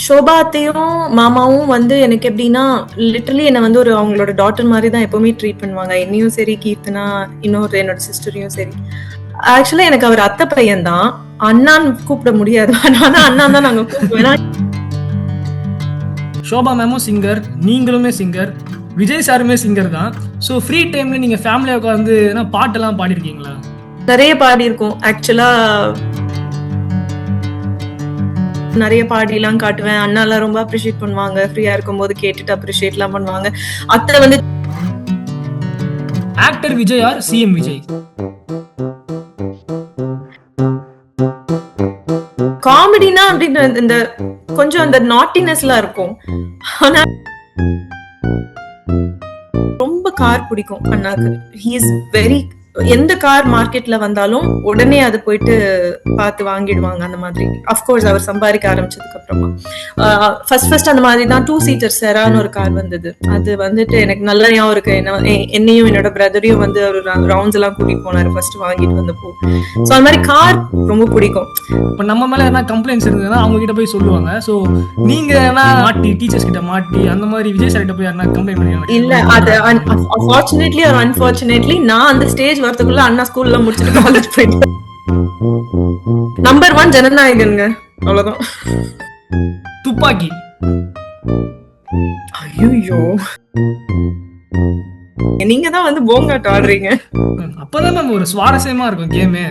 ஷோபா அத்தையும் மாமாவும் வந்து எனக்கு எப்படின்னா லிட்டரலி என்னை வந்து ஒரு அவங்களோட டாட்டர் மாதிரி தான் எப்பவுமே ட்ரீட் பண்ணுவாங்க. என்னையும் சரி, கீர்த்தனா இன்னொரு என்னோட சிஸ்டரையும் சரி. ஆக்சுவலா எனக்கு அவர் அத்தை பையன் தான். அண்ணான்னு கூப்பிட முடியாது, ஆனா அண்ணா தான் நாங்க கூப்பிடுவோம். ஷோபா மேமும் சிங்கர், நீங்களுமே சிங்கர், விஜய் சாருமே சிங்கர் தான். ஸோ ஃப்ரீ டைம்ல நீங்க ஃபேமிலியா உட்காந்து பாட்டெல்லாம் பாடிருக்கீங்களா? நிறைய பாடி இருக்கோம். ஆக்சுவலா நிறைய பாடிலாம் காட்டுவேன். அண்ணா எல்லாம் ரொம்ப அப்ரிஷியேட் பண்ணுவாங்க. ஃப்ரீயா இருக்கும் போது கேட்டுட்டு அப்ரிஷியேட் எல்லாம் பண்ணுவாங்க. அத்தை வந்து actor Vijay or CM Vijay? காமெடினா அப்படின்னு இந்த கொஞ்சம் அந்த நாட்டினஸ்லாம் இருக்கும். ஆனா ரொம்ப கார் பிடிக்கும் அண்ணாக்கு. ஹி இஸ் வெரி, எந்த கார் மார்க்கெட்ல வந்தாலும் உடனே அது போயிட்டு பார்த்து வாங்கிடுவாங்க. அந்த மாதிரி அஃப்கோர்ஸ் அவர் சம்பாதிக்க ஆரம்பிச்சதுக்கு அப்புறமா ஃபர்ஸ்ட் அந்த மாதிரி தான் 2 சீட்டர் செரான்னு ஒரு கார் வந்தது. அது வந்துட்டு எனக்கு நல்ல ஞாபகம் இருக்கு. என்னையும் என்னோட பிரதரையும் வந்து ஒரு ரவுண்ட்ஸ் எல்லாம் கூட்டிட்டு போனாரு ஃபர்ஸ்ட் வாங்கிட்டு வந்தப்போ. ஸோ அந்த மாதிரி கார் ரொம்ப பிடிக்கும். இப்போ நம்ம மேல என்ன கம்ப்ளைண்ட்ஸ் இருந்ததுன்னா அவங்க கிட்ட போய் சொல்லுவாங்க. ஸோ நீங்க என்ன மாட்டி டீச்சர்ஸ் கிட்ட மாட்டி அந்த மாதிரி விஜய் சார் கிட்ட போய் யாருன்னா கம்ப்ளைண்ட் பண்ணுவீங்க? இல்ல, அது அன்ஃபார்ச்சுனேட்லி ஆர் அன்ஃபார்ச்சுனேட்லி நான் அந்த ஸ்டேஜ் வரதுக்குள்ள அண்ணா ஸ்கூல்ல முடிச்சுட்டு காலேஜ் போயிட்டேன். நம்பர் 1 ஜனநாயகனுங்க, அவ்வளவுதான். துப்பாக்கி. ஐயோ, நீங்க தான் வந்து போங்காட் ஆடுறீங்க. அப்பதான் நம்ம ஒரு சுவாரஸ்யமா இருக்கும் கேமு.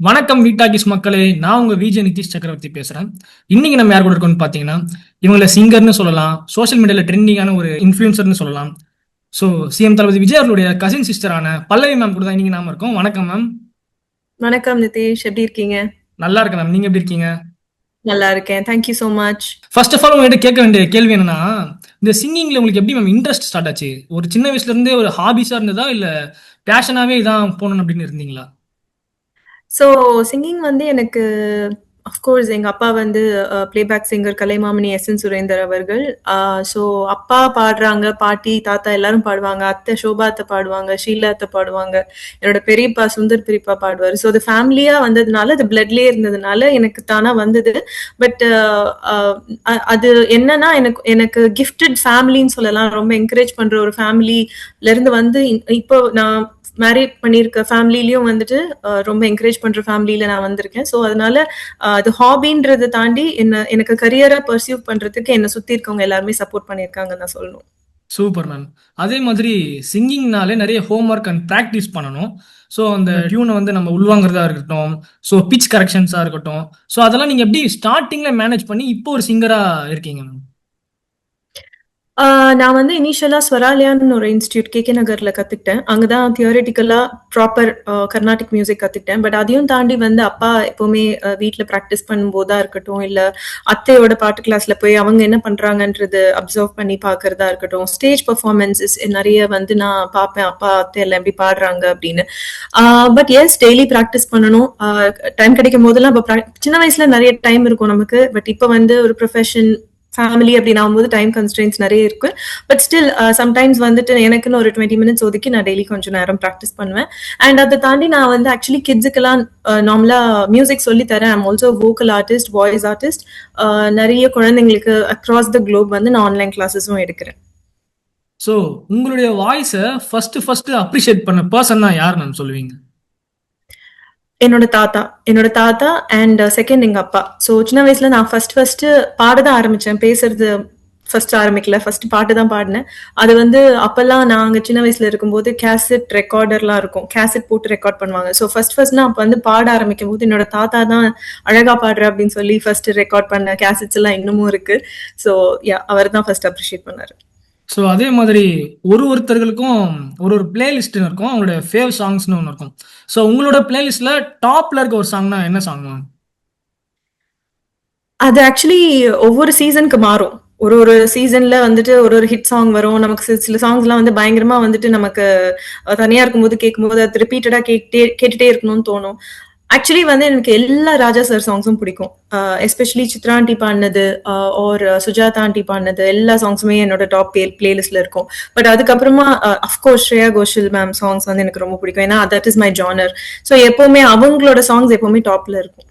வணக்கம் வீட்டாகிஸ் மக்களே, நான் உங்க விஜய் நிதிஷ் சக்கரவர்த்தி பேசுறேன். இன்னைக்கு நம்ம யார் கூட இருக்கோம்னு பாத்தீங்கன்னா, இவங்களை சிங்கர்னு சொல்லலாம், சோசியல் மீடியால ட்ரெண்டிங்கான ஒரு இன்ஃபுளுசர்னு சொல்லலாம். ஸோ சிஎம் தளபதி விஜய் அவர்களுடைய கசின் சிஸ்டரான பல்லவி மேம் கூட தான் இன்னைக்கு நாம இருக்கோம். வணக்கம் மேம். வணக்கம் நிதிஷ், எப்படி இருக்கீங்க? நல்லா இருக்கேன் மேம், நீங்க எப்படி இருக்கீங்க? நல்லா இருக்கேன், thank you so much. First of all உங்ககிட்ட கேட்க வேண்டிய கேள்வி என்னன்னா, இந்த சிங்கிங்ல உங்களுக்கு எப்படி மேம் இன்ட்ரெஸ்ட் ஸ்டார்ட் ஆச்சு? ஒரு சின்ன வயசுல இருந்தே ஒரு ஹாபிஸா இருந்ததா இல்ல பேஷனாவே இதான் போகணும் அப்படின்னு இருந்தீங்களா? ஸோ சிங்கிங் வந்து எனக்கு அஃப்கோர்ஸ் எங்க அப்பா வந்து playback singer Kalaimamani SN. Surender அவர்கள். ஸோ அப்பா பாடுறாங்க, பாட்டி தாத்தா எல்லாரும் பாடுவாங்க, அத்தை ஷோபா அத்தை பாடுவாங்க, ஷீலா அத்தை பாடுவாங்க, என்னோட பெரியப்பா சுந்தர் பெரியப்பா பாடுவார். ஸோ அது ஃபேமிலியா வந்ததுனால, அது பிளட்லேயே இருந்ததுனால எனக்கு தானா வந்தது. பட் அது என்னன்னா எனக்கு கிஃப்டட் ஃபேமிலின்னு சொல்லலாம். ரொம்ப என்கரேஜ் பண்ற ஒரு ஃபேமிலில இருந்து வந்து இப்போ நான் மேரேஜ் பண்ணியிருக்க ஃபேமிலிலயும் வந்துட்டு ரொம்ப என்கரேஜ் பண்ற ஃபேமிலியில நான் வந்திருக்கேன். ஸோ அதனால அது ஹாபின்றதை தாண்டி எனக்கு கரியரா பர்சியூ பண்றதுக்கு என்ன சுத்தி இருக்கவங்க எல்லாருமே சப்போர்ட் பண்ணியிருக்காங்கன்னு தான் சொல்லணும். Super ma'am. அதே மாதிரி சிங்கிங்னாலே நிறைய ஹோம்ஒர்க் அண்ட் ப்ராக்டிஸ் பண்ணணும். ஸோ அந்த டியூனை வந்து நம்ம உள்வாங்கிறதா இருக்கட்டும், ஸோ பிச் கரெக்ஷன்ஸாக இருக்கட்டும், ஸோ அதெல்லாம் நீங்கள் எப்படி ஸ்டார்டிங்ல மேனேஜ் பண்ணி இப்போ ஒரு சிங்கராக இருக்கீங்க மேம்? நான் வந்து இனிஷியலா ஸ்வராலயான்னு ஒரு இன்ஸ்டியூட் கேகே நகர்ல கத்துக்கிட்டேன். அங்கதான் தியோரிட்டிக்கலா ப்ராப்பர் கர்நாடிக் மியூசிக் கத்துக்கிட்டேன். பட் அதையும் தாண்டி வந்து அப்பா எப்பவுமே வீட்டுல ப்ராக்டிஸ் பண்ணும்போதா இருக்கட்டும், இல்ல அத்தையோட பாட்டு கிளாஸ்ல போய் அவங்க என்ன பண்றாங்கன்றது அப்சர்வ் பண்ணி பாக்குறதா இருக்கட்டும், ஸ்டேஜ் பெர்ஃபார்மன்ஸஸ் நிறைய வந்து நான் பார்ப்பேன், அப்பா அத்தை எல்லாம் எப்படி பாடுறாங்க அப்படின்னு. பட் எஸ், டெய்லி ப்ராக்டிஸ் பண்ணணும். டைம் கிடைக்கும் போதெல்லாம் இப்போ சின்ன வயசுல நிறைய டைம் இருக்கும் நமக்கு. பட் இப்போ வந்து ஒரு ப்ரொஃபஷன் ஃபேமிலி அப்படின்னு ஆகும்போது டைம் கன்ஸ்ட்ரெயின்ஸ் நிறைய இருக்கு. பட் ஸ்டில் சம்டைம்ஸ் வந்துட்டு எனக்குன்னு ஒரு 20 மினிட்ஸ் ஒதுக்கி நான் டெய்லி கொஞ்சம் நேரம் ப்ராக்டிஸ் பண்ணுவேன். அண்ட் அதை தாண்டி நான் வந்து ஆக்சுவலி கிட்ஸுக்கெல்லாம் நார்மலா மியூசிக் சொல்லி தரேன். I'm also vocal artist, voice artist. நிறைய குழந்தைங்களுக்கு அக்ராஸ் த குளோப் வந்து நான் ஆன்லைன் கிளாஸஸும் எடுக்கிறேன். ஸோ உங்களுடைய வாய்ஸை ஃபர்ஸ்ட் அப்ரிஷியேட் பண்ண பர்சன் தான் யார் மேம் சொல்லுவீங்க? என்னோட தாத்தா அண்ட் செகண்ட் எங்க அப்பா. ஸோ சின்ன வயசுல நான் ஃபர்ஸ்ட் பாடதான் ஆரம்பிச்சேன். பேசுறது ஃபர்ஸ்ட் ஆரம்பிக்கல, ஃபர்ஸ்ட் பாட்டு தான் பாடினேன். அது வந்து அப்பெல்லாம் நாங்க சின்ன வயசுல இருக்கும்போது கேசட் ரெக்கார்டர்லாம் இருக்கும், கேசட் போட்டு ரெக்கார்ட் பண்ணுவாங்க. ஸோ ஃபர்ஸ்ட் நான் அப்ப வந்து பாட ஆரம்பிக்கும் போது என்னோட தாத்தா தான் அழகா பாடுற அப்படின்னு சொல்லி ஃபர்ஸ்ட் ரெக்கார்ட் பண்ண கேசட்ஸ் எல்லாம் இன்னமும் இருக்கு. ஸோ அவர் தான் ஃபர்ஸ்ட் அப்ரிஷியேட் பண்ணாரு. ஸோ அதே மாதிரி ஒருத்தர்களுக்கும் ஒரு பிளேலிஸ்ட் இருக்கும், அவங்களோட ஃபேவ் சாங்ஸ்னு ஒன்று இருக்கும். ஸோ உங்களோட பிளேலிஸ்ட்ல டாப்ல இருக்க ஒரு சாங்னா என்ன சாங் மேம்? அது ஆக்சுவலி ஒவ்வொரு சீசனுக்கு மாறும். ஒரு சீசன்ல வந்துட்டு ஒரு ஹிட் சாங் வரும். நமக்கு சில சாங்ஸ் எல்லாம் வந்து பயங்கரமா வந்துட்டு நமக்கு தனியா இருக்கும்போது கேட்கும்போது அது ரிப்பீட்டடா கேட்டுட்டே இருக்கணும்னு தோணும். ஆக்சுவலி வந்து எனக்கு எல்லா ராஜா சார் சாங்ஸும் பிடிக்கும். எஸ்பெஷலி சித்ரா ஆண்டி பாடினது ஆர் சுஜாதா ஆண்டி பாடினது எல்லா சாங்ஸுமே என்னோட டாப் பிளேலிஸ்ட்ல இருக்கும். பட் அதுக்கப்புறமா of course Shreya Ghoshal ma'am songs வந்து எனக்கு ரொம்ப பிடிக்கும். ஏன்னா that is my genre. So எப்பவுமே அவங்களோட சாங்ஸ் எப்பவுமே டாப்ல இருக்கும்.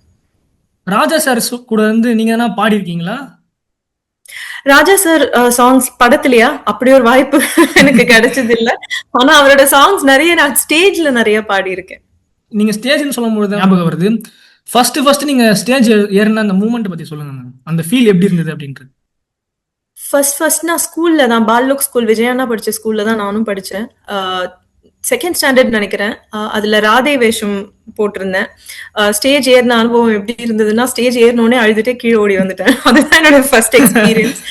ராஜா சார் கூட வந்து நீங்க என்ன பாடி இருக்கீங்களா? ராஜா சார் சாங்ஸ் படத்துலயா? அப்படி ஒரு வாய்ப்பு எனக்கு கிடைச்சது இல்ல. ஆனா அவரோட சாங்ஸ் நிறைய நான் ஸ்டேஜ்ல நிறைய பாடி இருக்கேன். நீங்க ஸ்டேஜ்னு சொல்லும்போது ஞாபகம் வருது, ஃபர்ஸ்ட் நீங்க ஸ்டேஜ் ஏறின அந்த மூமெண்ட் பத்தி சொல்லுங்க மேம். அந்த ஃபீல் எப்படி இருந்தது அப்படின்றது. ஃபர்ஸ்ட் நான் ஸ்கூல்ல தான், பால்லோக் ஸ்கூல் விஜயானா படிச்ச ஸ்கூல்ல தான் நானும் படிச்சேன். செகண்ட் ஸ்டாண்டர்ட் நினைக்கிறேன். அதுல ராதே வேஷம் போட்டிருந்தேன். ஸ்டேஜ் ஏறின அனுபவம் எப்படி இருந்ததுன்னா, ஸ்டேஜ் ஏறினோடனே அழுதுட்டே கீழே ஓடி வந்துட்டேன். அதுதான் என்னோட ஃபர்ஸ்ட் எக்ஸ்பீரியன்ஸ்.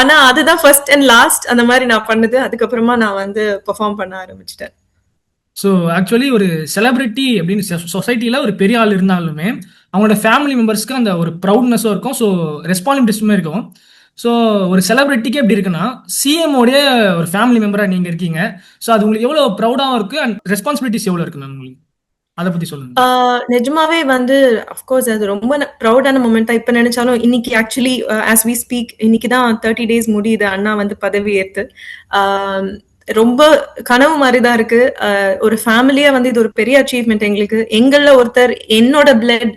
ஆனா அதுதான் ஃபர்ஸ்ட் அண்ட் லாஸ்ட் அந்த மாதிரி நான் பண்ணது. அதுக்கப்புறமா நான் வந்து பெர்ஃபார்ம் பண்ண ஆரம்பிச்சிட்டேன். ஸோ ஆக்சுவலி ஒரு செலிபிரிட்டி அப்படின்னு சொசைட்டியில் ஒரு பெரிய ஆள் இருந்தாலுமே அவங்களோட ஃபேமிலி மெம்பர்ஸ்க்கு அந்த ஒரு ப்ரௌட்னஸும் இருக்கும். ஸோ ரெஸ்பான்சிபிலிட்டிஸுமே இருக்கும். ஸோ ஒரு செலிபிரிட்டிக்கு எப்படி இருக்குன்னா, சிஎம்ஓடைய ஒரு ஃபேமிலி மெம்பராக நீங்கள் இருக்கீங்க. ஸோ அது உங்களுக்கு எவ்வளோ ப்ரௌடாகவும் இருக்குது அண்ட் ரெஸ்பான்சிபிலிட்டிஸ் எவ்வளோ இருக்கு மேம் உங்களுக்கு? அதை பற்றி சொல்லுங்க. நிஜமாவே வந்து அஃப்கோர்ஸ் அது ரொம்ப ப்ரௌடான மூமெண்டா இப்ப நினைச்சாலும். இன்னைக்கு ஆக்சுவலி ஆஸ் வி ஸ்பீக் இன்னைக்கு தான் 30 days முடியுது அண்ணா வந்து பதவி ஏற்று. ரொம்ப கனவு மாதிரிதான் இருக்கு. ஒரு ஃபேமிலியா வந்து இது ஒரு பெரிய அச்சீவ்மெண்ட் எங்களுக்கு. எங்கள ஒருத்தர் என்னோட பிளட்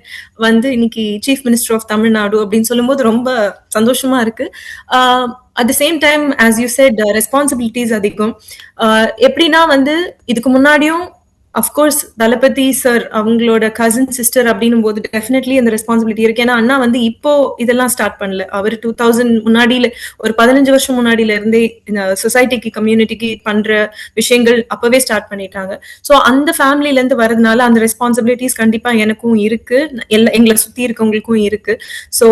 வந்து இன்னைக்கு சீஃப் மினிஸ்டர் ஆஃப் தமிழ்நாடு அப்படின்னு சொல்லும்போது ரொம்ப சந்தோஷமா இருக்கு. At the same time as you said responsibilities அதிகம். எப்படின்னா வந்து இதுக்கு முன்னாடியும் அஃப்கோர்ஸ் தளபதி சார் அவங்களோட கசின் சிஸ்டர் அப்படின்னும் போது டெஃபினெட்லி அந்த ரெஸ்பான்சிபிலிட்டி இருக்கு. ஏன்னா அண்ணா வந்து இப்போ இதெல்லாம் ஸ்டார்ட் பண்ணல. அவர் 2000 முன்னாடியில ஒரு 15 வருஷம் முன்னாடியில இருந்தே இந்த சொசைட்டிக்கு கம்யூனிட்டிக்கு பண்ற விஷயங்கள் அப்பவே ஸ்டார்ட் பண்ணிட்டாங்க. ஸோ அந்த ஃபேமிலில இருந்து வரதுனால அந்த ரெஸ்பான்சிபிலிட்டிஸ் கண்டிப்பா எனக்கும் இருக்கு, எங்களை சுத்தி இருக்கவங்களுக்கும் இருக்கு. ஸோ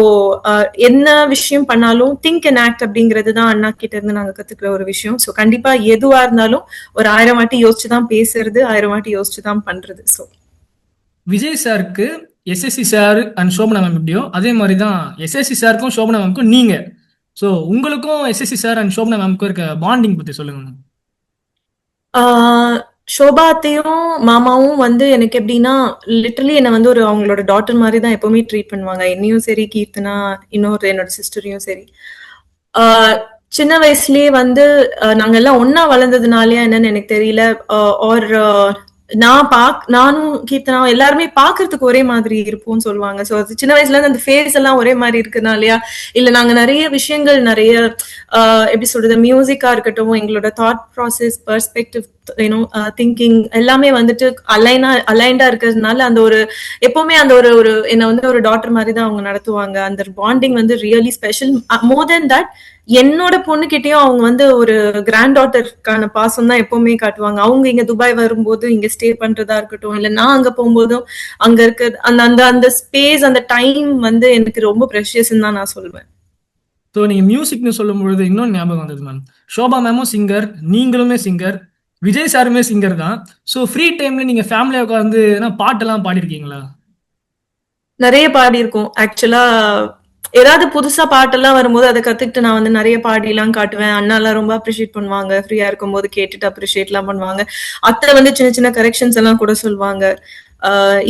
என்ன விஷயம் பண்ணாலும் திங்க் அண்ட் ஆக்ட் அப்படிங்கிறது தான் அண்ணா கிட்ட இருந்து நாங்க கத்துக்கிற ஒரு விஷயம். ஸோ கண்டிப்பா எதுவா இருந்தாலும் ஒரு 1000 வாட்டி யோசிச்சுதான் பேசுறது, 1000 வாட்டி யோசிச்சுதான் பண்றது. சோ விஜய் சாருக்கு SSC sir and Shobana ma'am எப்படியோ அதே மாதிரி தான் எஸ்எஸ்சி சாருக்கும் சோபனா மேம்க்கும் நீங்க. ஸோ உங்களுக்கும் எஸ்எஸ்சி சார் அண்ட் சோபனா மேம்க்கும் இருக்க பாண்டிங் பத்தி சொல்லுங்க மேம். ஷோபாத்தையும் மாமாவும் வந்து எனக்கு எப்படின்னா லிட்டரலி என்ன வந்து ஒரு அவங்களோட டாட்டர் மாதிரி தான் எப்பவுமே ட்ரீட் பண்ணுவாங்க. என்னையும் சரி, கீர்த்தனா இன்னொரு என்னோட சிஸ்டரையும் சரி. சின்ன வயசுலயே வந்து நாங்க எல்லாம் ஒன்னா வளர்ந்ததுனாலயா என்னன்னு எனக்கு தெரியல. ஒரு நானும் கீர்த்தனா எல்லாருமே பாக்குறதுக்கு ஒரே மாதிரி இருப்போம்னு சொல்லுவாங்க. சோ அது சின்ன வயசுல இருந்து அந்த ஃபேஸ் எல்லாம் ஒரே மாதிரி இருக்குனாலயா இல்ல நாங்க நிறைய விஷயங்கள் நிறைய எப்படி சொல்றது மியூசிக்கா இருக்கட்டும், எங்களோட தாட் ப்ராசஸ், பெர்ஸ்பெக்டிவ், திங்கிங் எல்லாமே வந்துட்டு அலைண்டா இருக்கிறதுனால அந்த ஒரு எப்பவுமே அந்த ஒரு என்ன வந்து ஒரு டாட்டர் மாதிரி தான் அவங்க நடத்துவாங்க. அந்த பாண்டிங் வந்து really special. More then that என்னோட பொண்ணு கிட்டயும் அவங்க வந்து ஒரு கிராண்ட் டாட்டருக்கான பாசம் தான் எப்பவுமே காட்டுவாங்க. அவங்க இங்க துபாய் வரும்போது இங்க ஸ்டே பண்றதா இருக்கட்டும், இல்ல நான் அங்க போகும்போதும் அங்க இருக்க அந்த அந்த அந்த ஸ்பேஸ், அந்த டைம் வந்து எனக்கு ரொம்ப ப்ரெஷியஸ் தான் நான் சொல்லுவேன். ஸோ நீங்க மியூசிக்னு சொல்லும் பொழுது இன்னொன்று ஞாபகம் வந்தது மேம். ஷோபா மேமும் சிங்கர், நீங்களுமே சிங்கர், விஜய் சாருமே சிங்கர் தான். ஸோ ஃப்ரீ டைம்ல நீங்க ஃபேமிலியா உட்காந்து பாட்டெல்லாம் பாடிருக்கீங்களா? நிறைய பாடி இருக்கும். ஆக்சுவலா ஏதாவது புதுசா பாட்டெல்லாம் வரும்போது அதை கத்துக்கிட்டு நான் வந்து நிறைய பாடிலாம் காட்டுவேன். அண்ணா எல்லாம் ரொம்ப அப்ரிஷியேட் பண்ணுவாங்க. ஃப்ரீயா இருக்கும்போது கேட்டுட்டு அப்ரிஷியேட் எல்லாம் பண்ணுவாங்க. அத்தை வந்து சின்ன சின்ன கரெக்ஷன்ஸ் எல்லாம் கூட சொல்லுவாங்க.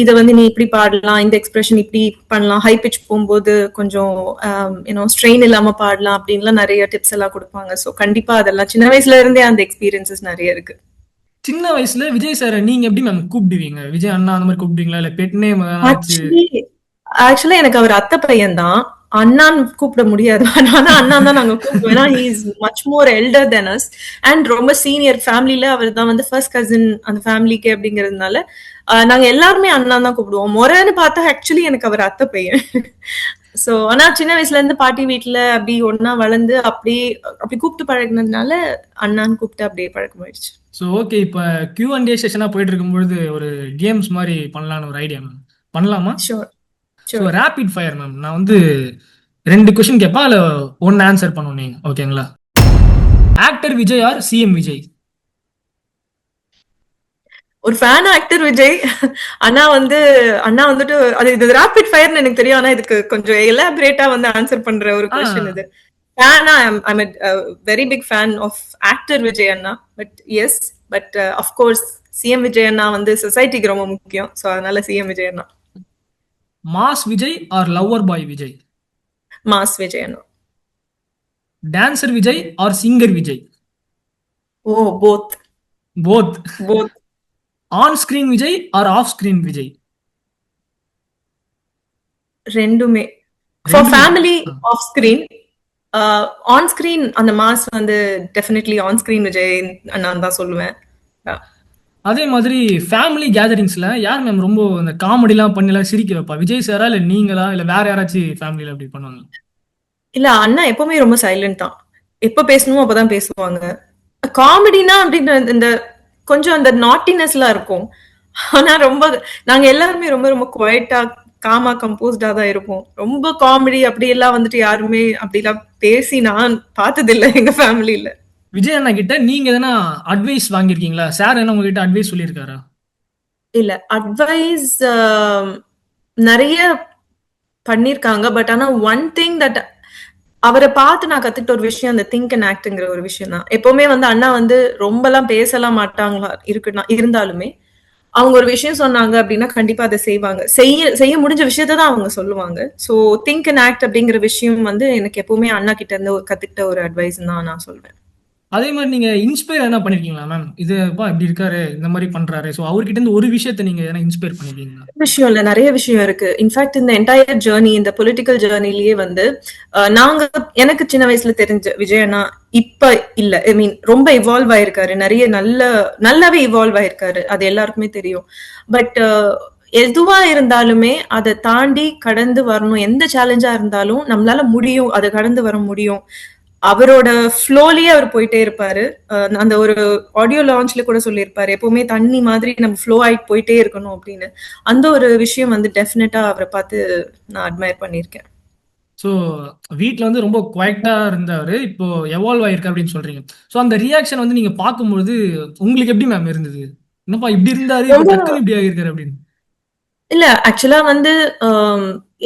இதை வந்து நீ இப்படி பாடலாம், இந்த எக்ஸ்பிரஷன் இப்படி பண்ணலாம், ஹை பிச் போகும்போது கொஞ்சம் ஸ்ட்ரெயின் இல்லாம பாடலாம் அப்படின்லாம் நிறைய டிப்ஸ் எல்லாம் கொடுப்பாங்க. ஸோ கண்டிப்பா அதெல்லாம் சின்ன வயசுல இருந்தே அந்த எக்ஸ்பீரியன்சஸ் நிறைய இருக்கு. சின்ன வயசுல விஜய் சார் நீங்க எப்படி மேம் கூப்பிடுவீங்க? விஜய் அண்ணா அந்த மாதிரி கூப்பிடுவீங்களா இல்ல பெட் நேம்? ஆக்சுவலி எனக்கு அவர் அத்தை பையன் தான். அண்ணான்னு கூப்பிட முடியாது. ஆனா அண்ணா தான் நாங்க கூப்பிடுவோம். ஏன்னா he is much more elder then us and ரொம்ப சீனியர். ஃபேமிலில அவர் தான் வந்து ஃபர்ஸ்ட் கசின் அந்த ஃபேமிலிக்கு அப்படிங்கிறதுனால நாங்க எல்லாருமே அண்ணா தான் கூப்பிடுவோம். முறைன்னு பார்த்தா ஆக்சுவலி எனக்கு அவர் அத்தை பையன். சோ ஆனா சின்ன வயசுல இருந்து பாட்டி வீட்டுல அப்படி ஒன்னா வளர்ந்து அப்படி கூப்பிட்டு பழகினதுனால அண்ணான்னு கூப்பிட்டு அப்படியே பழக்கமாயிடுச்சு. ஸோ ஓகே, இப்போ Q&A செஷனா போயிட்டு இருக்கும்பொழுது ஒரு கேம்ஸ் மாதிரி பண்ணலான்னு ஒரு ஐடியா மேம். பண்ணலாமா? Sure. So rapid fire ma'am. நான் வந்து 2 கொஸ்டின் கேட்பேன், அதில் 1 ஆன்சர் பண்ணணும் நீங்க. ஓகேங்களா? Actor Vijay or CM Vijay? ஒரு ஃபேன் ஆக்டர் விஜய். அண்ணா வந்துட்டு அது இது ரேபிட் ஃபயர்னு எனக்கு தெரியும். ஆனா இதுக்கு கொஞ்சம் எலாபரேட்டா வந்து ஆன்சர் பண்ற ஒரு கொஸ்டின் இது. ஃபேனா I'm a very big fan of actor Vijay அண்ணா. But yes but of course CM Vijay அண்ணா வந்து சொசைட்டிக்கு ரொம்ப முக்கியம். ஸோ அதனால சிஎம் விஜய் அண்ணா. Mass Vijay or lover boy Vijay? Mass Vijay அண்ணா. Dancer Vijay or singer Vijay? Oh, both. Both. Both. On screen Vijay or off screen Vijay? ரெண்டுமே. For family off screen, on screen அந்த மாஸ் வந்து டெஃபினெட்லி ஆன் ஸ்கிரீன் விஜய் நான் தான் சொல்லுவேன். அதே மாதிரி ஃபேமிலி கேதரிங்ஸ்ல யார் மேம் ரொம்ப இந்த காமெடிலாம் பண்ணிலாம் சிரிக்க வைப்பா? விஜய் சாரா இல்ல நீங்களா இல்ல வேற யாராச்சும் ஃபேமிலியில அப்படி பண்ணுவாங்க? இல்ல, அண்ணா எப்பவுமே ரொம்ப சைலண்ட் தான். எப்ப பேசணுமோ அப்பதான் பேசுவாங்க. காமெடினா அப்படின்னு இந்த கொஞ்சம் அந்த நாட்டினஸ்லாம் இருக்கும். ஆனா ரொம்ப நாங்க எல்லாருமே ரொம்ப ரொம்ப குவைட்டா காமா கம்போஸ்டா தான் இருப்போம். ரொம்ப காமெடி அப்படி எல்லாம் வந்துட்டு யாருமே அப்படிலாம் பேசி நான் பார்த்தது இல்லை எங்க ஃபேமிலியில. விஜய் அண்ணா கிட்ட நீங்க எதனா அட்வைஸ் வாங்கியிருக்கீங்களா? சார் என்ன உங்ககிட்ட அட்வைஸ் சொல்லியிருக்காரா? இல்ல, அட்வைஸ் நிறைய பண்ணிருக்காங்க. பட் ஆனா ஒன் திங் தட் அவரை பார்த்து நான் கத்துக்கிட்ட ஒரு விஷயம் அந்த திங்க் அண்ட் ஆக்ட்ங்கிற ஒரு விஷயம் தான். எப்பவுமே வந்து அண்ணா வந்து ரொம்பலாம் பேசலாம் மாட்டாங்களா இருந்தாலுமே அவங்க ஒரு விஷயம் சொன்னாங்க அப்படின்னா கண்டிப்பா அதை செய்வாங்க. செய்ய முடிஞ்ச விஷயத்த தான் அவங்க சொல்லுவாங்க. ஸோ திங்க் அண்ட் ஆக்ட் அப்படிங்கிற விஷயம் வந்து எனக்கு எப்பவுமே அண்ணா கிட்ட இருந்து கத்துக்கிட்ட ஒரு அட்வைஸ் தான் நான் சொல்வேன். அதே மாதிரி நீங்க இன்ஸ்பயர் என்ன பண்ணிருக்கீங்களா மேம்? இதுப்பா இப்படி இருக்காரு, இந்த மாதிரி பண்றாரு, ஸோ அவர்கிட்ட இருந்து ஒரு விஷயத்த நீங்க எதனா இன்ஸ்பயர் பண்ணிருக்கீங்களா? விஷயம் இல்ல, நிறைய விஷயம் இருக்கு. இன்ஃபேக்ட் இந்த என்டையர் ஜேர்னி, இந்த பொலிட்டிக்கல் ஜேர்னிலேயே வந்து நாங்க எனக்கு சின்ன வயசுல தெரிஞ்ச விஜய் அண்ணா இப்ப இல்ல, ஐ மீன் ரொம்ப இவால்வ் ஆயிருக்காரு. நிறைய நல்லாவே இவால்வ் ஆயிருக்காரு. அது எல்லாருக்குமே தெரியும். பட் எதுவா இருந்தாலுமே அதை தாண்டி கடந்து வரணும். எந்த சேலஞ்சா இருந்தாலும் நம்மளால முடியும், அதை கடந்து வர முடியும். அவரோட ஃப்ளோலயே அவர் போயிட்டே இருப்பாரு. அந்த ஒரு ஆடியோ லான்ச்ல கூட சொல்லியிருப்பாரு, எப்பவுமே தண்ணி மாதிரி நம்ம ஃப்ளோ ஆயிட்டு போயிட்டே இருக்கணும் அப்படின்னு. அந்த ஒரு விஷயம் வந்து டெஃபினட்டா அவரை பார்த்து நான் அட்மையர் பண்ணியிருக்கேன். ஸோ வீட்டில் வந்து ரொம்ப குவைட்டா இருந்தாரு, இப்போ எவால்வ் ஆயிருக்கு அப்படின்னு சொல்றீங்க. ஸோ அந்த ரியாக்ஷன் வந்து நீங்க பார்க்கும்பொழுது உங்களுக்கு எப்படி மேம் இருந்தது? என்னப்பா இப்படி இருந்தாரு, இப்போ டக்குன்னு இப்படி ஆகிருக்காரு அப்படின்னு? இல்ல, ஆக்சுவலா வந்து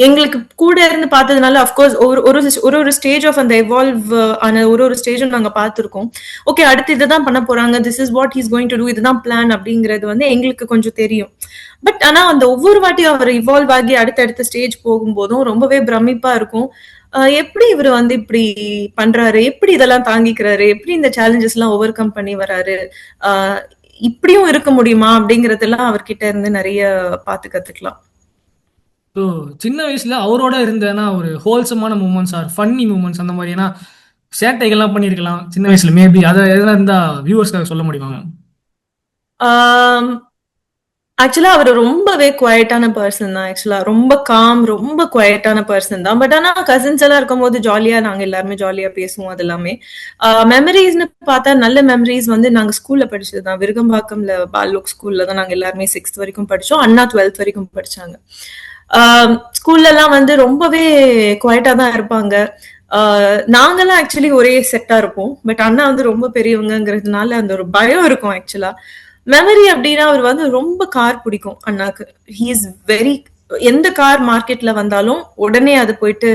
எங்களுக்கு கூட இருந்து பார்த்ததுனால அஃப்கோர்ஸ் ஒரு ஸ்டேஜ் ஆஃப் அந்த எவால்வ் ஆன ஒரு ஸ்டேஜும் நாங்க பார்த்துருக்கோம். ஓகே, அடுத்து இதுதான் பண்ண போறாங்க, this is what he's going to do, இதுதான் பிளான் அப்படிங்கிறது வந்து எங்களுக்கு கொஞ்சம் தெரியும். பட் ஆனா அந்த ஒவ்வொரு வாட்டியும் அவர் இவால்வ் ஆகி அடுத்தடுத்த ஸ்டேஜ் போகும்போதும் ரொம்பவே பிரமிப்பா இருக்கும். எப்படி இவர் வந்து இப்படி பண்றாரு, எப்படி இதெல்லாம் தாங்கிக்கிறாரு, எப்படி இந்த சேலஞ்சஸ் எல்லாம் ஓவர் கம் பண்ணி வராரு, இப்படியும் இருக்க முடியுமா அப்படிங்கறதெல்லாம் அவர்கிட்ட இருந்து நிறைய பார்த்து கத்துக்கலாம். ஸோ சின்ன வயசுல அவரோட இருந்தேன்னா ஒரு ஹோல்சமான மூமெண்ட்ஸ் ஆர் ஃபன்னி மூமெண்ட்ஸ் அந்த மாதிரி, ஏன்னா சேட்டைகள்லாம் பண்ணியிருக்கலாம் சின்ன வயசுல, மேபி அதை எதனா இருந்தா வியூவர்ஸ்க்காக சொல்ல முடியுமா? ஆக்சுவலா அவர் ரொம்பவே குவைட்டான பர்சன் தான். ஆக்சுவலா ரொம்ப காம், ரொம்ப குவைட்டான பர்சன் தான். பட் ஆனா கசின்ஸ் எல்லாம் இருக்கும் போது ஜாலியா நாங்க எல்லாருமே ஜாலியா பேசுவோம். அது எல்லாமே மெமரிஸ்னு பார்த்தா நல்ல மெமரிஸ் வந்து நாங்க ஸ்கூல்ல படிச்சதுதான். விருகம்பாக்கம்ல பாலோக் ஸ்கூல்ல தான் நாங்க எல்லாருமே 6th வரைக்கும் படிச்சோம். அண்ணா 12th வரைக்கும் படிச்சாங்க. ஸ்கூல்ல எல்லாம் வந்து ரொம்பவே குவைட்டா தான் இருப்பாங்க. நாங்கெல்லாம் ஆக்சுவலி ஒரே செட்டா இருப்போம். பட் அண்ணா வந்து ரொம்ப பெரியவங்கிறதுனால அந்த ஒரு பயம் இருக்கும். ஆக்சுவலா மெமரி அப்படின்னா அவர் வந்து ரொம்ப கார் பிடிக்கும் அண்ணாக்கு. ஹி இஸ் வெரி, எந்த கார் மார்க்கெட்ல வந்தாலும் உடனே அது போயிட்டு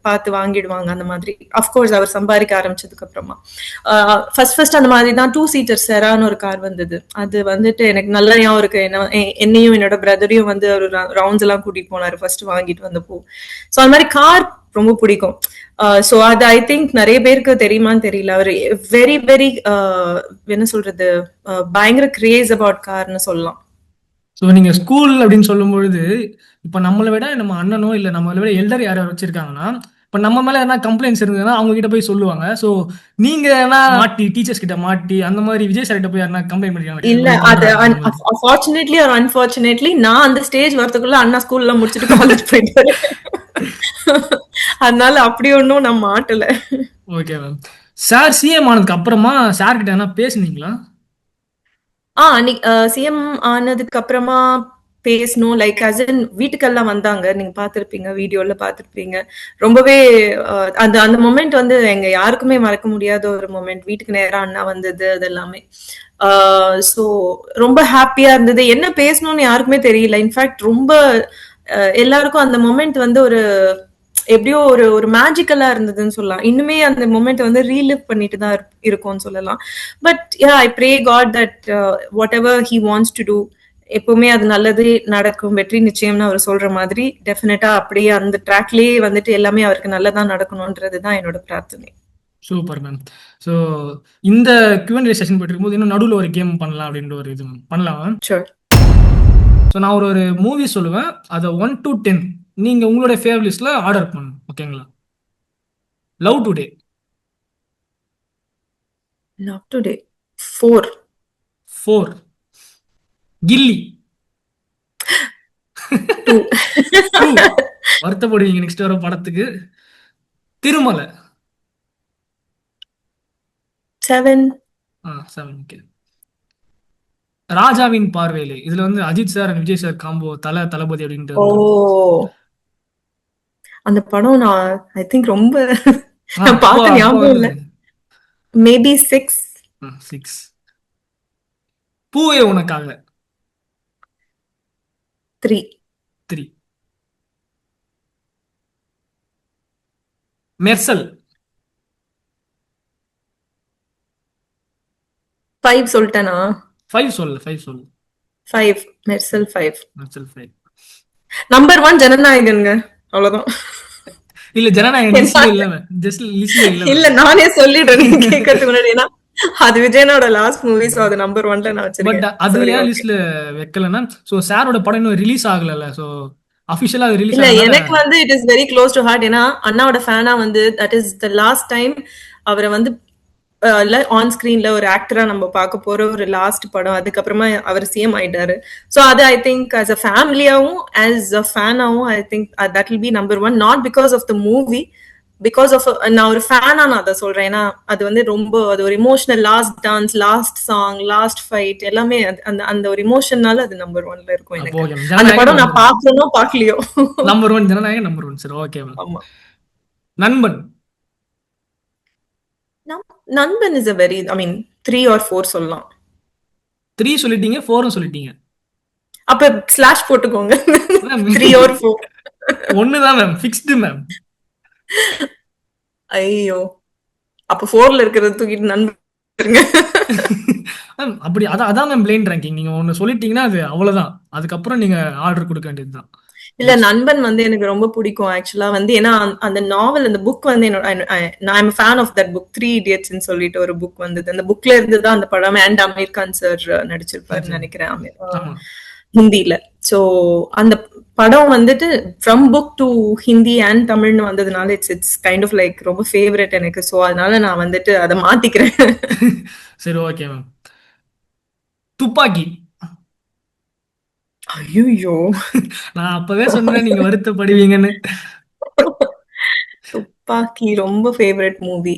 பார்த்து வாங்கிடுவாங்க. அந்த மாதிரி அஃப்கோர்ஸ் அவர் சம்பாதிக்க ஆரம்பிச்சதுக்கு அப்புறமா ஃபர்ஸ்ட் அந்த மாதிரி தான் 2 seater செரான்னு ஒரு கார் வந்தது. அது வந்துட்டு எனக்கு நல்ல ஞாபகம் இருக்கு. என்னையும் என்னோட பிரதரையும் வந்து ஒரு ரவுண்ட்ஸ் எல்லாம் கூட்டிட்டு போனாரு ஃபர்ஸ்ட் வாங்கிட்டு வந்தப்போ. ஸோ அந்த மாதிரி கார் ரொம்ப பிடிக்கும். ஸோ அது ஐ திங்க் நிறைய பேருக்கு தெரியுமான்னு தெரியல. அவர் வெரி வெரி என்ன சொல்றது, பயங்கர கிரேஸ் அபவுட் கார்னு சொல்லலாம். ஸோ நீங்க ஸ்கூல் அப்படின்னு சொல்லும் பொழுது இப்போ நம்மளை விட நம்ம அண்ணனோ இல்லை நம்மளை விட எல்டர் யாராவது வச்சிருக்காங்கன்னா, இப்போ நம்ம மேல என்ன கம்ப்ளைண்ட்ஸ் இருந்ததுன்னா அவங்க கிட்ட போய் சொல்லுவாங்க. ஸோ நீங்க என்ன மாட்டி டீச்சர்ஸ் கிட்ட மாட்டி அந்த மாதிரி விஜய் சார் கிட்ட போய் யாருன்னா கம்ப்ளைண்ட் பண்ணிருக்காங்க? இல்ல, அது அன்பார்ச்சுனேட்லி ஆர் அன்பார்ச்சுனேட்லி நான் அந்த ஸ்டேஜ் வரதுக்குள்ள அண்ணா ஸ்கூல்ல முடிச்சுட்டு காலேஜ் போயிட்டாரு. அதனால அப்படி ஒன்னும் நான் மாட்டல. Okay ma'am. சார் சிஎம் ஆனதுக்கு அப்புறமா சார் கிட்ட என்ன பேசுனீங்களா? சிஎம் ஆனதுக்கு அப்புறமா பேசணும். லைக் அசன் வீட்டுக்கெல்லாம் வந்தாங்க. நீங்க பாத்திருப்பீங்க, வீடியோல பாத்திருப்பீங்க. ரொம்பவே அந்த மொமெண்ட் வந்து எங்க யாருக்குமே மறக்க முடியாத ஒரு மொமெண்ட். வீட்டுக்கு நேரா அண்ணா வந்தது அது எல்லாமே. ஸோ ரொம்ப ஹாப்பியா இருந்தது. என்ன பேசணும்னு யாருக்குமே தெரியல. இன்ஃபேக்ட் ரொம்ப எல்லாருக்கும் அந்த மொமெண்ட் வந்து ஒரு எப்படியோ ஒரு ஒரு மேஜிக்கலா இருந்ததுன்னு சொல்லலாம். இன்னுமே அந்த மொமெண்ட் வந்து ரீலிவ் பண்ணிட்டு தான் இருக்கும்னு சொல்லலாம். But I pray God that whatever he wants to do எப்பவுமே அது நல்லது நடக்கும், வெற்றி நிச்சயம்னு அவர் சொல்ற மாதிரி டெஃபினட்டா அப்படியே அந்த ட்ராக்லயே வந்துட்டு எல்லாமே அவருக்கு நல்லதா நடக்கணும்ன்றது தான் என்னோட பிரார்த்தனை. Super ma'am. ஸோ இந்த Q&A செஷன் போயிட்டு இருக்கும்போது இன்னும் நடுவில் ஒரு கேம் பண்ணலாம் அப்படின்ற ஒரு இது பண்ணலாம் மேம். ஷூர். ஸோ நான் ஒரு மூவி சொல்லுவேன், அதை 1 to 10 நீங்க உங்களுடைய ஃபேவரட் லிஸ்ட்ல ஆர்டர் பண்ணணும். ஓகேங்களா? Love today. Love today 4. 4. Ghilli 2. வருத்தப்படுவீங்க நெக்ஸ்ட் வர படத்துக்கு. திருமலை 7. 7. ஓகே. ராஜாவின் பார்வையிலே, இதுல வந்து Ajith sir and Vijay sir combo Thalapathy அப்படின்ட்டு. அந்த படம் நான் ஐ திங்க் ரொம்ப பார்த்த ஞாபகம் இல்ல. மேபி 6. 6. பூவே உனக்காக 3. மெர்சல் 5 சொல்லிட்டேனா? 5 சொல்லு. 5. மெர்சல் 5. மெர்சல் 5. நம்பர் 1 ஜனநாயகன்ங்க, அவ்வளவுதான். இல்ல ஜனநாயகன் லிஸ்ட்ல இல்ல, ஜஸ்ட் லிஸ்ட்ல இல்ல. இல்ல நானே சொல்லிடுறேன் நீங்க கேட்கறதுக்கு முன்னாடி. ஏன்னா அது விஜயனோட லாஸ்ட் மூவி, சோ அது நம்பர் 1ல நான் வச்சிருக்கேன். பட் அது ஏன் லிஸ்ட்ல வைக்கலன்னா, சோ சாரோட படம் இன்னும் ரிலீஸ் ஆகல. சோ அபிஷியலா அது ரிலீஸ் இல்ல எனக்கு வந்து it is very close to heart. ஏன்னா அண்ணாவோட ஃபேனா வந்து that is the last time அவரை வந்து ஆன் ஸ்கிரீன்ல ஒரு ஆக்டரா நம்ம பார்க்க போற ஒரு லாஸ்ட் படம். அதுக்கப்புறமா அவர் சிஎம் ஆயிட்டாரு. சோ அது ஐ திங்க் ஆஸ் அ ஃபேமிலியாவும் ஆஸ் அ ஃபேனாவும் I think that will be number 1. Not because of the movie, because of நான் ஒரு ஃபேனா நான் அதை சொல்றேன். ஏன்னா அது வந்து ரொம்ப அது ஒரு emotional, last dance, last song, last fight எல்லாமே அந்த அந்த ஒரு இமோஷனால அது நம்பர் 1ல இருக்கும் எனக்கு. அந்த படம் நான் பார்க்கறனோ பார்க்கலையோ நம்பர் 1 ஜனநாயகன் நம்பர் 1. சரி ஓகே. ஆமா. நண்பன். நண்பன் is a very, I mean 3 or 4 சொல்லலாம். 3 சொல்லிட்டீங்க, 4 சொல்லிட்டீங்க. அப்ப ஸ்லாஷ் போட்டுக்கோங்க. 3 or 4. ஒண்ணுதான் மேம், ஃபிக்ஸ்டு மேம். ஐயோ, அப்ப 4ல இருக்கிறது தூக்கிட்டு நண்பருங்க. அப்படி அதான் மேம் பிளைண்ட் ரேங்கிங். நீங்க ஒன்னு சொல்லிட்டீங்கன்னா அது அவ்வளவுதான், அதுக்கப்புறம் நீங்க ஆர்டர் கொடுக்க வேண்டியதுதான். இல்ல நண்பன் வந்து எனக்கு ரொம்ப பிடிக்கும் ஆக்சுவலா வந்து. ஏன்னா அந்த நாவல், அந்த புக் வந்து என்னோட நான் fan of that book. 3 Idiots சொல்லிட்டு ஒரு புக் வந்தது. அந்த புக்ல இருந்து தான் அந்த படம். அண்ட் அமீர் கான் சார் நடிச்சிருப்பாருன்னு நினைக்கிறேன் ஹிந்தில. சோ அந்த படம் வந்துட்டு from book to Hindi and தமிழ்னு வந்ததுனால இட்ஸ் கைண்ட் ஆஃப் லைக் ரொம்ப ஃபேவரட் எனக்கு. சோ அதனால நான் வந்துட்டு அதை மாத்திக்கிறேன். சரி ஓகே மேம். துப்பாக்கி. ஐயோ, நான் அப்பவே சொன்னேன் நீங்க வருத்தப்படுவீங்கன்னு. துப்பாக்கி ரொம்ப ஃபேவரட் மூவி.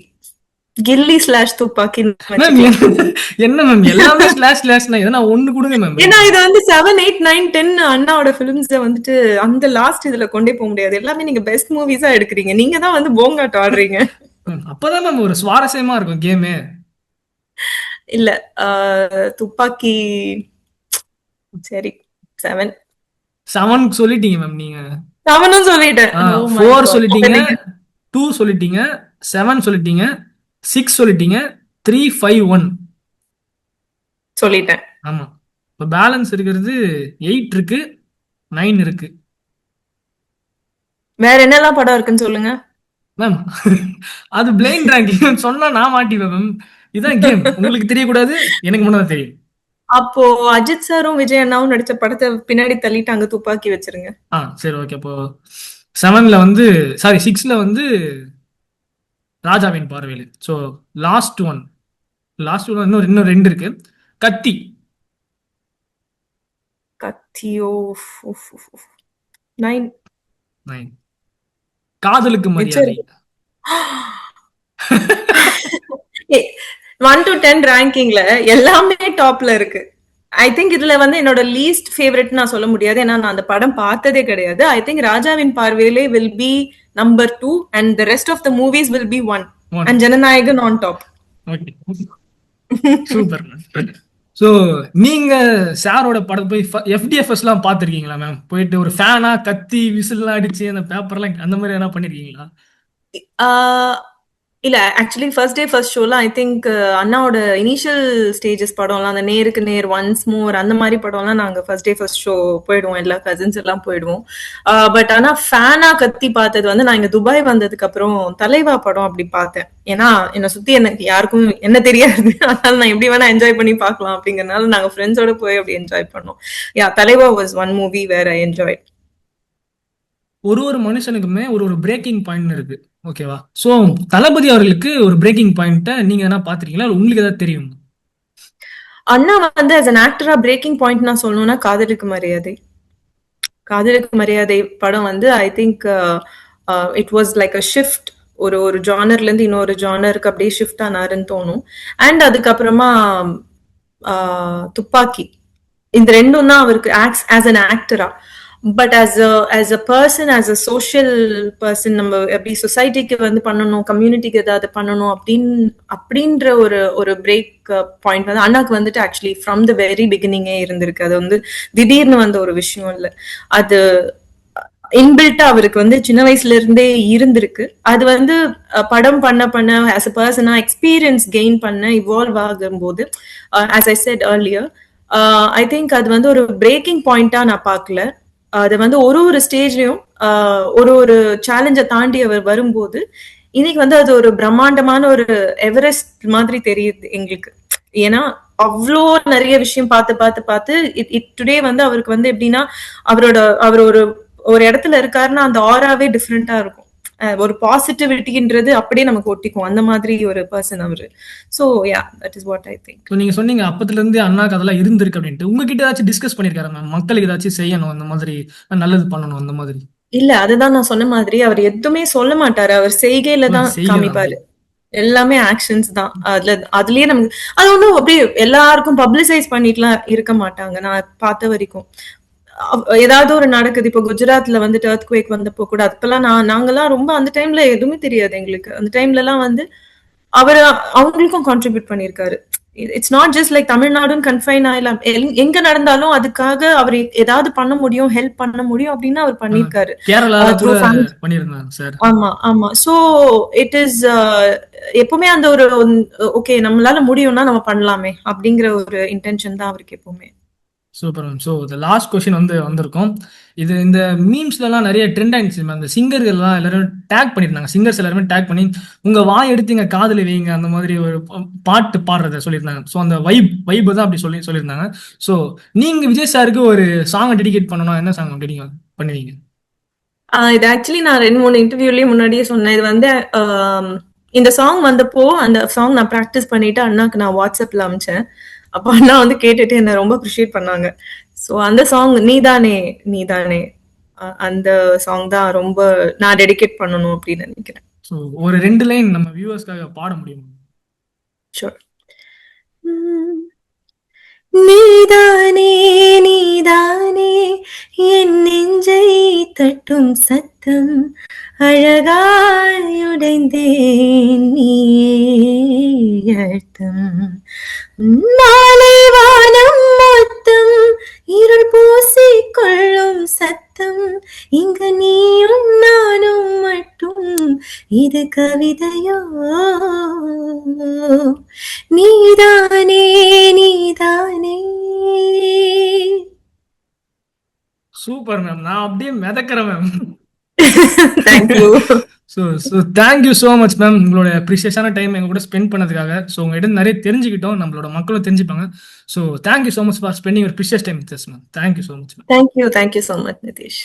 கில்லி ஸ்லாஷ் துப்பாக்கி. என்ன மேம் எல்லாமே ஸ்லாஷ் ஸ்லாஷ்னா எதனா ஒண்ணு கொடுங்க மேம். ஏன்னா இது வந்து 7, 8, 9, 10 அண்ணாவோட ஃபிலிம்ஸ் வந்துட்டு அந்த லாஸ்ட் இதுல கொண்டே போக முடியாது. எல்லாமே நீங்க பெஸ்ட் மூவிஸா எடுக்கிறீங்க. நீங்க தான் வந்து போங்காட் ஆடுறீங்க. அப்பதான் மேம் ஒரு சுவாரஸ்யமா இருக்கும் கேமே. இல்ல துப்பாக்கி சரி 7 சொல்லிட்டீங்க மேம். நீங்க 7 சொல்லிட்டேன். 4 சொல்லிட்டீங்க, 2 சொல்லிட்டீங்க, 7 சொல்லிட்டீங்க, 6 சொல்லிட்டீங்க, 3, 5, 1 சொல்லிட்டேன். ஆமா. இப்ப பேலன்ஸ் இருக்கிறது 8 இருக்கு, 9 இருக்கு. வேற என்னெல்லாம் படம் இருக்குன்னு சொல்லுங்க மேம். அது பிளைண்ட் ரேங்கிங் சொன்னா நான் மாட்டிப்பேன் மேம். இதான் கேம். உங்களுக்கு தெரியக்கூடாது, எனக்கு முன்னாடி தெரியும். அப்போ அஜித் சாரும் விஜய் அண்ணாவும் நடிச்ச படத்தை பின்னாடி தள்ளிட்டு அங்க துப்பாக்கி வச்சிருங்க. சரி ஓகே. அப்போ 7ல வந்து 6ல வந்து ராஜாவின் பார்வையில். ஸோ லாஸ்ட் ஒன் இன்னும் 2 இருக்கு. கத்தி. கத்தியோ 9. காதலுக்கு மரியாதை. 1 to 10 ரேங்கிங்ல எல்லாமே டாப்ல இருக்கு. ஐ திங்க் இதுல வந்து என்னோட லீஸ்ட் ஃபேவரட் நான் சொல்ல முடியாது. ஏன்னா நான் அந்த படம் பார்த்ததே கிடையாது. ஐ திங்க் ராஜாவின் பார்வையிலே will be number 2 and the rest of the movies will be 1 and Jananayagan on top. Okay super. So நீங்க சாரோட படம் போய் எஃப்டிஎஃப்எஸ்லாம் பார்த்துருக்கீங்களா மேம்? போயிட்டு ஒரு ஃபேனா கத்தி விசில்லாம் அடிச்சு அந்த பேப்பர்லாம் அந்த மாதிரி என்ன பண்ணிருக்கீங்களா? இல்ல ஆக்சுவலி ஃபர்ஸ்ட் டே ஃபர்ஸ்ட் ஷோலாம் ஐ திங்க் அண்ணாவோட இனிஷியல் ஸ்டேஜஸ் படம்லாம் அந்த நேருக்கு நேர் ஒன்ஸ் மோர் அந்த மாதிரி படம்லாம் நாங்க ஃபர்ஸ்ட் டே ஃபர்ஸ்ட் ஷோ போயிடுவோம், எல்லா கசின்ஸ் எல்லாம் போயிடுவோம். பட் ஆனா ஃபேனா கத்தி பார்த்தது வந்து நான் இங்க துபாய் வந்ததுக்கு அப்புறம் தலைவா படம் அப்படி பார்த்தேன். ஏன்னா என்னை சுத்தி எனக்கு யாருக்கும் என்ன தெரியாது, அதனால நான் எப்படி வேணா என்ஜாய் பண்ணி பார்க்கலாம் அப்படிங்கறதுனால நாங்க ஃப்ரெண்ட்ஸோட போய் அப்படி என்ஜாய் பண்ணோம். Yeah, Thalaivaa was one movie where I enjoy. ஒரு மனுஷனுக்குமே ஒரு பிரேக்கிங் பாயிண்ட் இருக்கு, ஓகேவா? ஸோ தளபதி அவர்களுக்கு ஒரு பிரேக்கிங் பாயிண்ட்டை நீங்க எதனா பார்த்துருக்கீங்களா, இல்லை உங்களுக்கு ஏதாவது தெரியும்? அண்ணா வந்து as an actor braking point நான் சொல்லணும்னா காதலுக்கு மரியாதை. காதலுக்கு மரியாதை படம் வந்து I think it was like a shift. ஒரு ஜானர்ல இருந்து இன்னொரு ஜானருக்கு அப்படியே ஷிஃப்ட் ஆனாருன்னு தோணும். அண்ட் அதுக்கப்புறமா துப்பாக்கி, இந்த ரெண்டும் தான் அவருக்கு ஆஸ் அன் ஆக்டரா. But as a person, as a social person, நம்ம எப்படி சொசைட்டிக்கு வந்து பண்ணணும், கம்யூனிட்டிக்கு ஏதாவது பண்ணணும் அப்படின்ற ஒரு பிரேக் பாயிண்ட் வந்து அண்ணாக்கு வந்துட்டு ஆக்சுவலி ஃப்ரம் த வெரி பிகினிங்கே இருந்திருக்கு. அது வந்து திடீர்னு வந்த ஒரு விஷயம் இல்லை, அது இன்பில்ட்டா அவருக்கு வந்து சின்ன வயசுல இருந்தே இருந்திருக்கு. அது வந்து படம் பண்ண ஆஸ் அ பர்சனா எக்ஸ்பீரியன்ஸ் கெயின் பண்ண இவால்வ் ஆகும்போது as I set earlier, I think அது வந்து ஒரு பிரேக்கிங் பாயிண்டா நான் பார்க்கல. அது வந்து ஒரு ஸ்டேஜ்லயும் ஒரு சேலஞ்சை தாண்டி அவர் வரும்போது இன்னைக்கு வந்து அது ஒரு பிரம்மாண்டமான ஒரு எவரெஸ்ட் மாதிரி தெரியுது எங்களுக்கு. ஏன்னா அவ்வளோ நிறைய விஷயம் பார்த்து டுடே வந்து அவருக்கு வந்து எப்படின்னா அவர் ஒரு இடத்துல இருக்காருன்னா அந்த ஆராவே டிஃப்ரெண்டா இருக்கும். ஒரு பாசிட்டிவிட்டின்றது அப்படியே நமக்கு ஒட்டிக்கும், அந்த மாதிரி ஒரு பர்சன் அவரு. So yeah, that is what I think. So நீங்க சொன்னீங்க அப்பத்துல இருந்து அண்ணாக்கு அதெல்லாம் இருந்திருக்கு அப்படின்ட்டு. உங்ககிட்ட ஏதாச்சும் டிஸ்கஸ் பண்ணிருக்காரு மேம், மக்களுக்கு ஏதாச்சும் செய்யணும் அந்த மாதிரி, நல்லது பண்ணணும் அந்த மாதிரி? இல்ல, அதுதான் நான் சொன்ன மாதிரி அவர் எதுவுமே சொல்ல மாட்டாரு, அவர் செய்கையில தான் காமிப்பாரு. எல்லாமே ஆக்ஷன்ஸ் தான். அதுலயே நமக்கு அது ஒன்றும் அப்படியே எல்லாருக்கும் பப்ளிசைஸ் பண்ணிட்டுலாம் இருக்க மாட்டாங்க நான் பார்த்த வரைக்கும். ஏதாவது ஒரு நடக்குது, இப்போ குஜராத்ல வந்துட்டு எர்த்குவேக் வந்தப்போ கூட அப்பெல்லாம் நாங்கெல்லாம் ரொம்ப அந்த டைம்ல எதுவுமே தெரியாது எங்களுக்கு. அந்த டைம்ல எல்லாம் வந்து அவர் அவங்களுக்கும் கான்ட்ரிபியூட் பண்ணிருக்காரு. இட்ஸ் நாட் ஜஸ்ட் லைக் தமிழ்நாடுன்னு கன்ஃபைன் ஆகலாம், எங்க நடந்தாலும் அதுக்காக அவர் ஏதாவது பண்ண முடியும், ஹெல்ப் பண்ண முடியும் அப்படின்னு அவர் பண்ணிருக்காரு. ஆமா ஆமா. சோ இட் இஸ் எப்பவுமே அந்த ஒரு ஓகே நம்மளால முடியும்னா நம்ம பண்ணலாமே அப்படிங்கிற ஒரு இன்டென்ஷன் தான் அவருக்கு எப்பவுமே. Super ma'am. ஸோ இந்த லாஸ்ட் கொஸ்டின் வந்திருக்கும். இது இந்த மீம்ஸ்லாம் நிறைய ட்ரெண்ட் ஆயிடுச்சு மேம். இந்த சிங்கர்கள்லாம் எல்லாரும் டேக் பண்ணியிருந்தாங்க, சிங்கர்ஸ் எல்லாருமே டேக் பண்ணி உங்க வாய் எடுத்து இங்க காதல வைங்க அந்த மாதிரி ஒரு பாட்டு பாடுறத சொல்லியிருந்தாங்க. ஸோ அந்த வைப் தான் அப்படி சொல்லியிருந்தாங்க. ஸோ நீங்க விஜய் சாருக்கு ஒரு சாங் டெடிகேட் பண்ணணும், என்ன சாங் டெடிகேட் பண்ணுவீங்க? இது ஆக்சுவலி நான் 2-3 இன்டர்வியூலயே முன்னாடியே சொன்னேன். இது வந்து இந்த சாங் வந்தப்போ அந்த சாங் நான் ப்ராக்டிஸ் பண்ணிட்டு அண்ணாக்கு நான் வாட்ஸ்அப்ல அமிச்சேன். அப்ப அண்ணா வந்து கேட்டுட்டு என்ன ரொம்ப அப்ரிஷியேட் பண்ணாங்க. சோ அந்த சாங் நீதானே நீதானே, அந்த சாங் தான் ரொம்ப நான் டெடிகேட் பண்ணணும் அப்படின்னு நினைக்கிறேன். சோ ஒரு 2 லைன் நம்ம வியூவர்ஸ்க்காக பாட முடியுமா? ஷூர். நீதானே நீதானே என் நெஞ்சை தட்டும் சத்தம், அழகாய் உடைந்தேன் நீயே அழுத்தம், மாலை வானம் மொத்தம் இருள் பூசிக் கொள்ளும் சத்தம், இங்கு நீயும் நானும் மட்டும் இது கவிதையோ, நீதானே நீதானே. சூப்பர் மேம், நான் அப்படியே மிதக்கிறேன் ma'am. Thank you. So thank you so much ma'am, உங்களோட ப்ரிஷியஸான டைம் எங்க கூட ஸ்பெண்ட் பண்ணதுக்காக. ஸோ உங்ககிட்ட நிறைய தெரிஞ்சுக்கிட்டோம், நம்மளோட மக்களும் தெரிஞ்சுப்பாங்க. So thank you so much for spending your precious time with us ma'am. Thank you so much. Thank you so much Nitish.